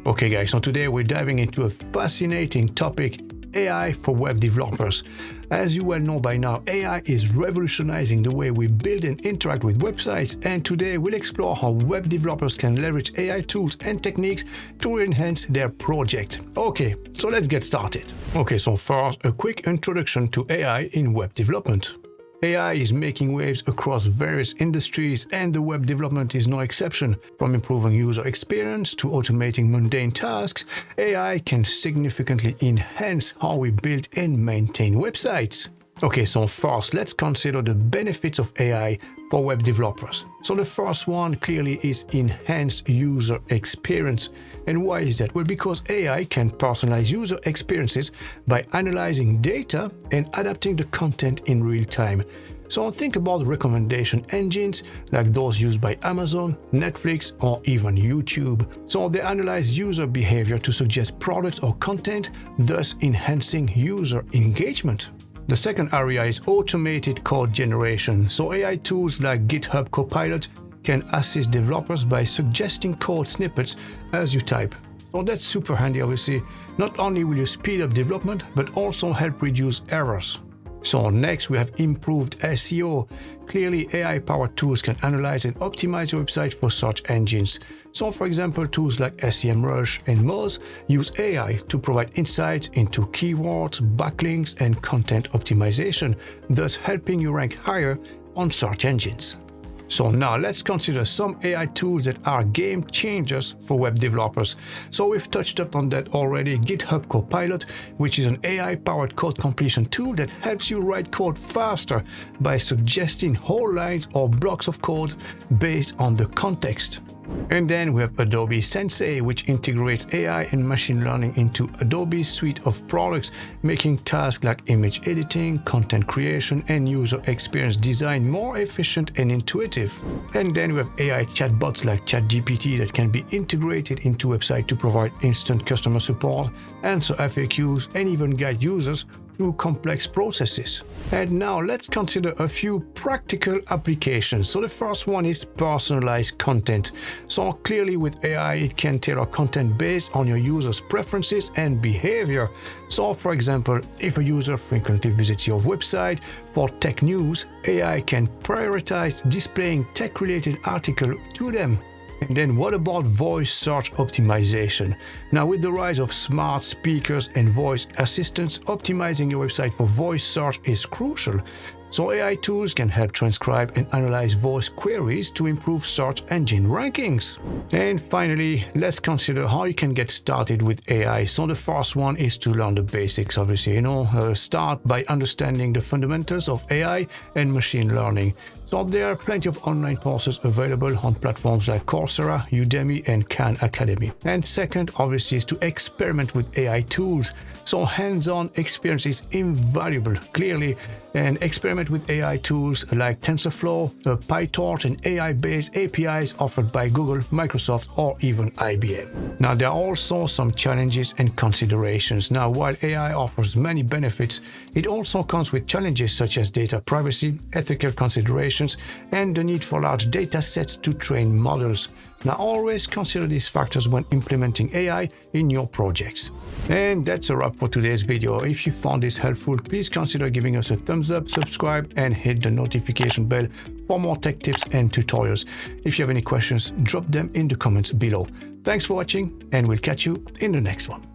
Okay guys, so today we're diving into a fascinating topic, AI for web developers. As you well know by now, AI is revolutionizing the way we build and interact with websites, and today we'll explore how web developers can leverage AI tools and techniques to enhance their project. Okay, so let's get started. Okay, so first, a quick introduction to AI in web development. AI is making waves across various industries, and the web development is no exception. From improving user experience to automating mundane tasks, AI can significantly enhance how we build and maintain websites. Okay, so first, let's consider the benefits of AI for web developers. So the first one clearly is enhanced user experience. And why is that? Well, because AI can personalize user experiences by analyzing data and adapting the content in real time. So think about recommendation engines like those used by Amazon, Netflix, or even YouTube. So they analyze user behavior to suggest products or content, thus enhancing user engagement. The second area is automated code generation. So AI tools like GitHub Copilot can assist developers by suggesting code snippets as you type. So that's super handy, obviously. Not only will you speed up development, but also help reduce errors. So next we have improved SEO. Clearly, AI-powered tools can analyze and optimize your website for search engines. So for example, tools like SEMrush and Moz use AI to provide insights into keywords, backlinks, and content optimization, thus helping you rank higher on search engines. So now let's consider some AI tools that are game changers for web developers. So we've touched up on that already, GitHub Copilot, which is an AI-powered code completion tool that helps you write code faster by suggesting whole lines or blocks of code based on the context. And then we have Adobe Sensei, which integrates AI and machine learning into Adobe's suite of products, making tasks like image editing, content creation, and user experience design more efficient and intuitive. And then we have AI chatbots like ChatGPT that can be integrated into websites to provide instant customer support, answer FAQs, and even guide users through complex processes. And now let's consider a few practical applications. So the first one is personalized content. So clearly with AI, it can tailor content based on your user's preferences and behavior. So for example, if a user frequently visits your website for tech news, AI can prioritize displaying tech-related articles to them. And then what about voice search optimization? Now with the rise of smart speakers and voice assistants, optimizing your website for voice search is crucial. So AI tools can help transcribe and analyze voice queries to improve search engine rankings. And finally, let's consider how you can get started with AI. So the first one is to learn the basics, obviously. Start by understanding the fundamentals of AI and machine learning. So there are plenty of online courses available on platforms like Coursera, Udemy, and Khan Academy. And second, obviously, is to experiment with AI tools. So hands-on experience is invaluable, clearly, and experiment with AI tools like TensorFlow, PyTorch, and AI-based APIs offered by Google, Microsoft, or even IBM. Now, there are also some challenges and considerations. Now, while AI offers many benefits, it also comes with challenges such as data privacy, ethical considerations, and the need for large data sets to train models. Now, always consider these factors when implementing AI in your projects. And that's a wrap for today's video. If you found this helpful, please consider giving us a thumbs up, subscribe, and hit the notification bell for more tech tips and tutorials. If you have any questions, drop them in the comments below. Thanks for watching, and we'll catch you in the next one.